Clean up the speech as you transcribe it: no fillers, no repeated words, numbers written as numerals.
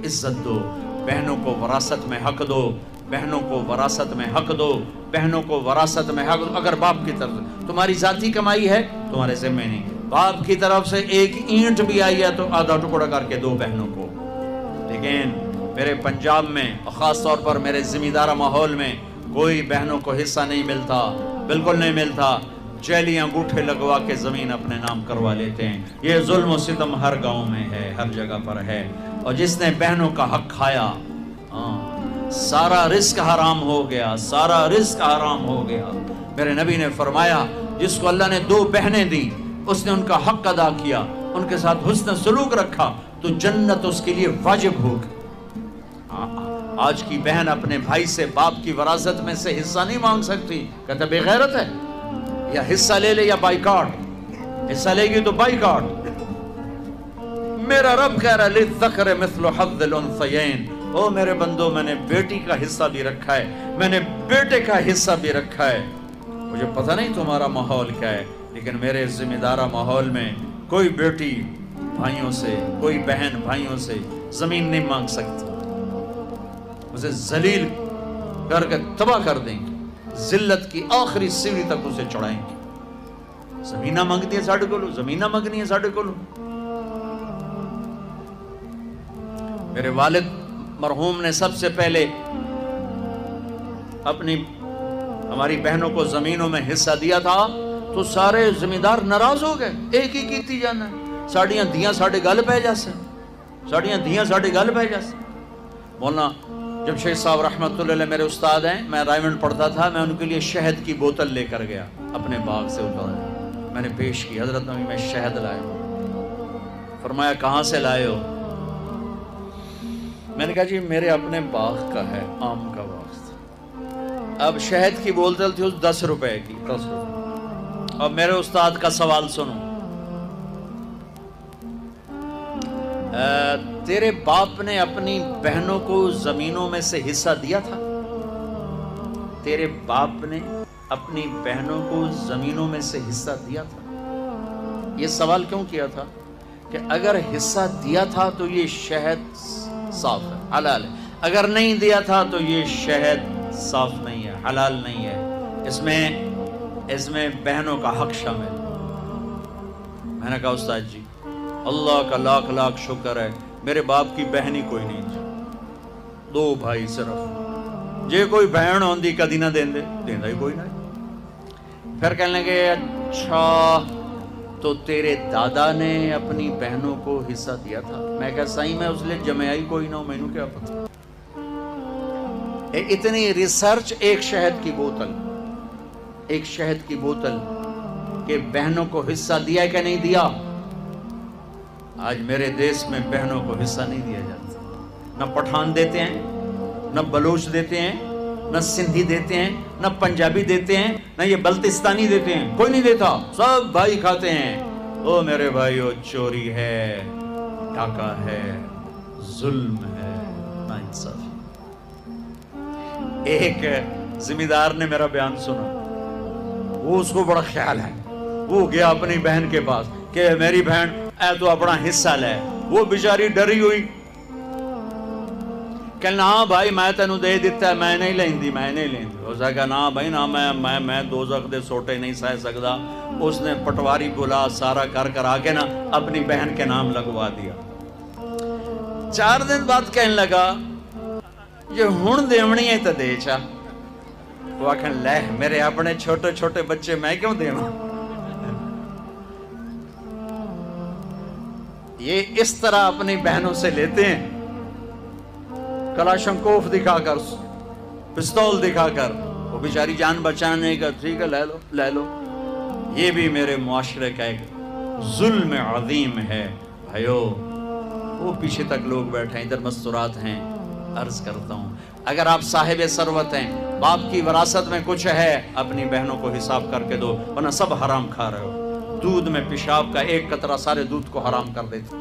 عزت دو، بہنوں کو وراثت میں حق دو، بہنوں کو وراثت میں حق دو، بہنوں کو وراثت میں حق دو۔ اگر باپ کی طرف تمہاری ذاتی کمائی ہے تمہارے ذمہ نہیں، باپ کی طرف سے ایک اینٹ بھی آئی ہے تو آدھا ٹکڑا کر کے دو بہنوں کو۔ لیکن میرے پنجاب میں خاص طور پر میرے زمیندارہ ماحول میں کوئی بہنوں کو حصہ نہیں ملتا، بالکل نہیں ملتا۔ جیلیاں انگوٹھے لگوا کے زمین اپنے نام کروا لیتے ہیں۔ یہ ظلم و ستم ہر گاؤں میں ہے، ہر جگہ پر ہے۔ اور جس نے بہنوں کا حق کھایا سارا رزق حرام ہو گیا، سارا رزق حرام ہو گیا۔ میرے نبی نے فرمایا جس کو اللہ نے 2 بہنیں دی، اس نے ان کا حق ادا کیا، ان کے ساتھ حسن سلوک رکھا تو جنت اس کے لیے واجب ہوگی۔ آج کی بہن اپنے بھائی سے باپ کی وراثت میں سے حصہ نہیں مانگ سکتی، کہتا بے غیرت ہے، یا حصہ لے لے یا بائیکاٹ، حصہ لے گی تو بائیکاٹ۔ میرا رب کہہ رہا ہے للذکر مثل حظ الانثیین، او میرے بندو میں نے بیٹی کا حصہ بھی رکھا ہے، میں نے بیٹے کا حصہ بھی رکھا ہے۔ مجھے پتہ نہیں تمہارا ماحول کیا ہے، لیکن میرے ذمہ دارہ ماحول میں کوئی بیٹی بھائیوں سے، کوئی بہن بھائیوں سے زمین نہیں مانگ سکتی، اسے ذلیل کر کے تباہ کر دیں گے، ذلت کی آخری سیڑھی تک اسے چڑھائیں گے۔ زمینہ مانگتی ہے ساڑھے کولو، زمینہ مانگنی ہے ساڑھے کولو۔ میرے والد مرحوم نے سب سے پہلے اپنی ہماری بہنوں کو زمینوں میں حصہ دیا تھا تو سارے زمیندار ناراض ہو گئے، ایک ہی کیتی جانا ہے، ساڑیاں دیاں ساڑھے گل پہ جیسے، ساڑیاں دیاں ساڑھے گل پہ جیسے۔ مولانا جب شیخ صاحب رحمۃ اللہ علیہ میرے استاد ہیں، میں رائمنڈ پڑھتا تھا، میں ان کے لیے شہد کی بوتل لے کر گیا، اپنے باغ سے اتارا، میں نے پیش کی، حضرت نبی میں شہد لائے ہوں۔ فرمایا کہاں سے لائے ہو؟ میں نے کہا جی میرے اپنے باغ کا ہے، آم کا باغ تھا۔ اب شہد کی بوتل تھی اس 10 روپے کی، 10 روپے۔ اب میرے استاد کا سوال سنو، تیرے باپ نے اپنی بہنوں کو زمینوں میں سے حصہ دیا تھا؟ تیرے باپ نے اپنی بہنوں کو زمینوں میں سے حصہ دیا تھا؟ یہ سوال کیوں کیا تھا کہ اگر حصہ دیا تھا تو یہ شہد صاف ہے، حلال ہے، اگر نہیں دیا تھا تو یہ شہد صاف نہیں ہے، حلال نہیں ہے، اس میں بہنوں کا حق شامل۔ میں نے کہا استاد جی اللہ کا لاکھ لاکھ شکر ہے میرے باپ کی بہن ہی کوئی نہیں تھی، 2 بھائی صرف، جے کوئی بہن ہوندی کدی نہ دیندے، دیندا ہی کوئی نہیں۔ پھر کہنے لگے اچھا تو تیرے دادا نے اپنی بہنوں کو حصہ دیا تھا؟ میں کہا صحیح میں اس لیے جمعہ ہی کوئی نہ ہو، میں نے کیا پتا۔ اتنی ریسرچ ایک شہد کی بوتل، ایک شہد کی بوتل کہ بہنوں کو حصہ دیا کہ نہیں دیا؟ آج میرے دیش میں بہنوں کو حصہ نہیں دیا جاتا، نہ پٹھان دیتے ہیں، نہ بلوچ دیتے ہیں، نہ سندھی دیتے ہیں، نہ پنجابی دیتے ہیں، نہ یہ بلتستانی دیتے ہیں، کوئی نہیں دیتا، سب بھائی کھاتے ہیں۔ او میرے بھائیو، چوری ہے، ڈاکہ ہے، ظلم ہے، ناانصافی۔ ایک زمیندار نے میرا بیان سنا، وہ اس کو بڑا خیال ہے، وہ گیا اپنی بہن کے پاس کہ میری بہن اے تو اپنا حصہ لے، وہ بیچاری ڈری ہوئی، کہنا ہاں بھائی میں تینوں دے دیتا ہے، میں نہیں لیندی، میں نہیں لیندی۔ اس نے کہا نا بھائی نا، میں دوزخ دے سوٹے نہیں سہ سکتا۔ اس نے پٹواری بلا سارا کر آ کے نا اپنی بہن کے نام لگوا دیا۔ 4 دن بعد کہنے لگا یہ ہن دیونی ہے تو دے چا۔ وہ آکھن لے میرے اپنے چھوٹے چھوٹے بچے میں کیوں دیواں؟ یہ اس طرح اپنی بہنوں سے لیتے ہیں، کلاشنکوف دکھا کر، پستول دکھا کر، وہ بیچاری جان بچانے کا، ٹھیک ہے لے لو لے لو۔ یہ بھی میرے معاشرے کا ایک ظلم عظیم ہے بھائیو۔ وہ پیچھے تک لوگ بیٹھے ہیں، ادھر مستورات ہیں، عرض کرتا ہوں اگر آپ صاحب ثروت ہیں، باپ کی وراثت میں کچھ ہے، اپنی بہنوں کو حساب کر کے دو، ورنہ سب حرام کھا رہے ہو۔ دودھ میں پیشاب کا ایک قطرہ سارے دودھ کو حرام کر دیتے۔